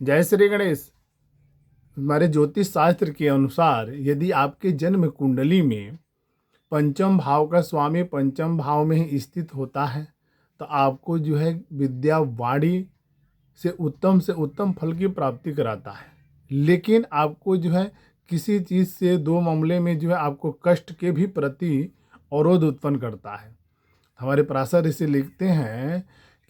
जय श्री गणेश। हमारे ज्योतिष शास्त्र के अनुसार यदि आपके जन्म कुंडली में पंचम भाव का स्वामी पंचम भाव में ही स्थित होता है तो आपको जो है विद्या वाणी से उत्तम फल की प्राप्ति कराता है। लेकिन आपको जो है किसी चीज़ से दो मामले में जो है आपको कष्ट के भी प्रति अवरोध उत्पन्न करता है। हमारे पराशर ऋषि लिखते हैं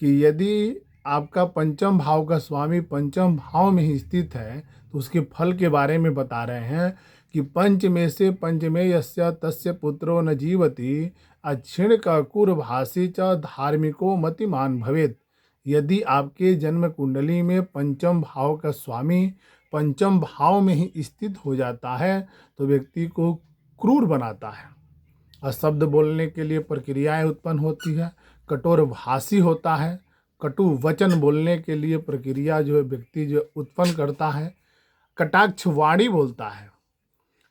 कि यदि आपका पंचम भाव का स्वामी पंचम भाव में ही स्थित है तो उसके फल के बारे में बता रहे हैं कि पंचमे से पंचमे यस्य तस्य पुत्रो न जीवति अक्षिण कर्कूर भासी च धार्मिको मतिमान भवेत। यदि आपके जन्म कुंडली में पंचम भाव का स्वामी पंचम भाव में ही स्थित हो जाता है तो व्यक्ति को क्रूर बनाता है, अशब्द बोलने के लिए प्रक्रियाएं उत्पन्न होती है, कठोर भाषी होता है, कटु वचन बोलने के लिए प्रक्रिया जो है व्यक्ति जो उत्पन्न करता है, कटाक्ष वाणी बोलता है,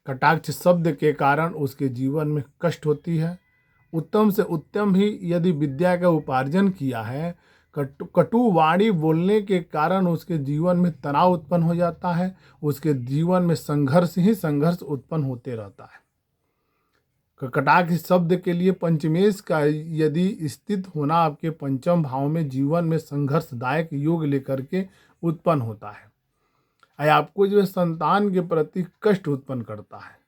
कटाक्ष शब्द के कारण उसके जीवन में कष्ट होती है। उत्तम से उत्तम ही यदि विद्या का उपार्जन किया है, कटु वाणी बोलने के कारण उसके जीवन में तनाव उत्पन्न हो जाता है, उसके जीवन में संघर्ष ही संघर्ष उत्पन्न होते रहता है। कटाक्ष शब्द के लिए पंचमेश का यदि स्थित होना आपके पंचम भाव में जीवन में संघर्षदायक योग लेकर के उत्पन्न होता है। आपको जो है संतान के प्रति कष्ट उत्पन्न करता है।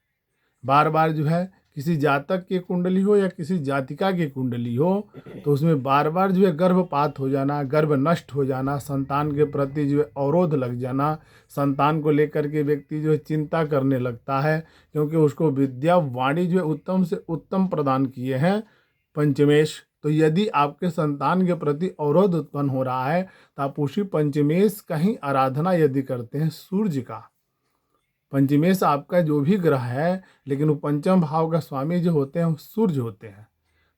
बार बार जो है किसी जातक की कुंडली हो या किसी जातिका की कुंडली हो तो उसमें बार बार जो है गर्भपात हो जाना, गर्भ नष्ट हो जाना, संतान के प्रति जो है अवरोध लग जाना, संतान को लेकर के व्यक्ति जो है चिंता करने लगता है क्योंकि उसको विद्या वाणी जो है उत्तम से उत्तम प्रदान किए हैं पंचमेश। तो यदि आपके संतान के प्रति अवरोध उत्पन्न हो रहा है तो आप उसी पंचमेश का ही आराधना यदि करते हैं, सूर्य का, पंचमेश आपका जो भी ग्रह है लेकिन वो पंचम भाव का स्वामी जो होते हैं वो सूर्य होते हैं।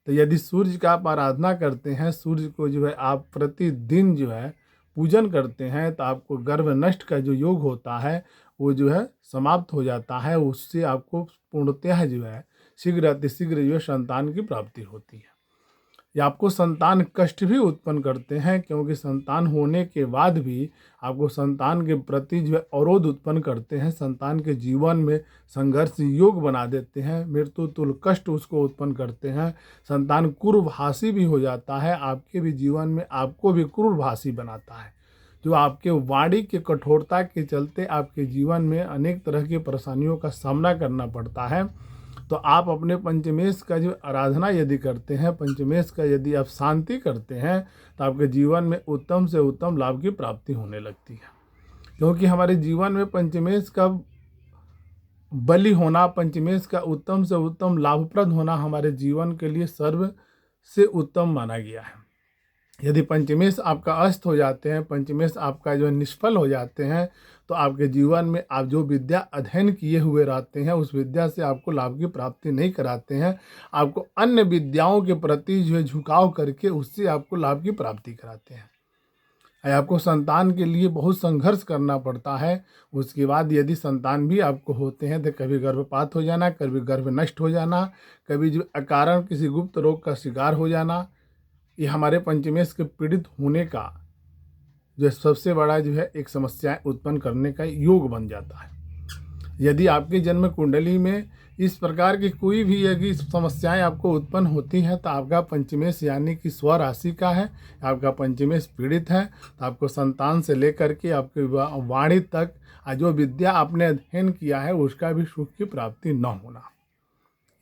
तो यदि सूर्य का आप आराधना करते हैं, सूर्य को जो है आप प्रतिदिन जो है पूजन करते हैं तो आपको गर्भ नष्ट का जो योग होता है वो जो है समाप्त हो जाता है। उससे आपको पूर्णतः जो है शीघ्र अतिशीघ्र जो है संतान की प्राप्ति होती है। या आपको संतान कष्ट भी उत्पन्न करते हैं क्योंकि संतान होने के बाद भी आपको संतान के प्रति जो है अवरोध उत्पन्न करते हैं, संतान के जीवन में संघर्ष योग बना देते हैं, मृत्यु तुल्य कष्ट उसको उत्पन्न करते हैं। संतान क्रूरभाषी भी हो जाता है, आपके भी जीवन में आपको भी क्रूरभाषी बनाता है, जो आपके वाणी के कठोरता के चलते आपके जीवन में अनेक तरह की परेशानियों का सामना करना पड़ता है। तो आप अपने पंचमेश का जो आराधना यदि करते हैं, पंचमेश का यदि आप शांति करते हैं तो आपके जीवन में उत्तम से उत्तम लाभ की प्राप्ति होने लगती है। क्योंकि हमारे जीवन में पंचमेश का बलि होना, पंचमेश का उत्तम से उत्तम लाभप्रद होना हमारे जीवन के लिए सर्व से उत्तम माना गया है। यदि पंचमेश आपका अस्त हो जाते हैं, पंचमेश आपका जो निष्फल हो जाते हैं तो आपके जीवन में आप जो विद्या अध्ययन किए हुए रहते हैं उस विद्या से आपको लाभ की प्राप्ति नहीं कराते हैं, आपको अन्य विद्याओं के प्रति जो है झुकाव करके उससे आपको लाभ की प्राप्ति कराते हैं। आपको संतान के लिए बहुत संघर्ष करना पड़ता है। उसके बाद यदि संतान भी आपको होते हैं तो कभी गर्भपात हो जाना, कभी गर्भ नष्ट हो जाना, कभी जो अकारण किसी गुप्त रोग का शिकार हो जाना, ये हमारे पंचमेश के पीड़ित होने का जो सबसे बड़ा जो है एक समस्याएं उत्पन्न करने का योग बन जाता है। यदि आपकी जन्म कुंडली में इस प्रकार की कोई भी यदि समस्याएं आपको उत्पन्न होती हैं तो आपका पंचमेश यानी कि स्वराशि का है, आपका पंचमेश पीड़ित है, तो आपको संतान से लेकर के आपके वाणी तक जो विद्या आपने अध्ययन किया है उसका भी सुख की प्राप्ति न होना,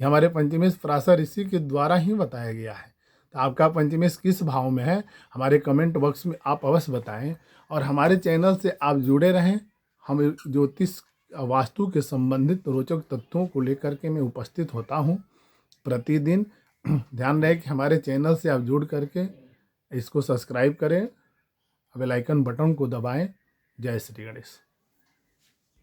ये हमारे पंचमेश पराशर ऋषि के द्वारा ही बताया गया है। तो आपका पंचमेश किस भाव में है हमारे कमेंट बॉक्स में आप अवश्य बताएं और हमारे चैनल से आप जुड़े रहें। हम ज्योतिष वास्तु के संबंधित रोचक तथ्यों को लेकर के मैं उपस्थित होता हूं प्रतिदिन। ध्यान रहे कि हमारे चैनल से आप जुड़ करके इसको सब्सक्राइब करें, बेल आइकन बटन को दबाएं। जय श्री गणेश।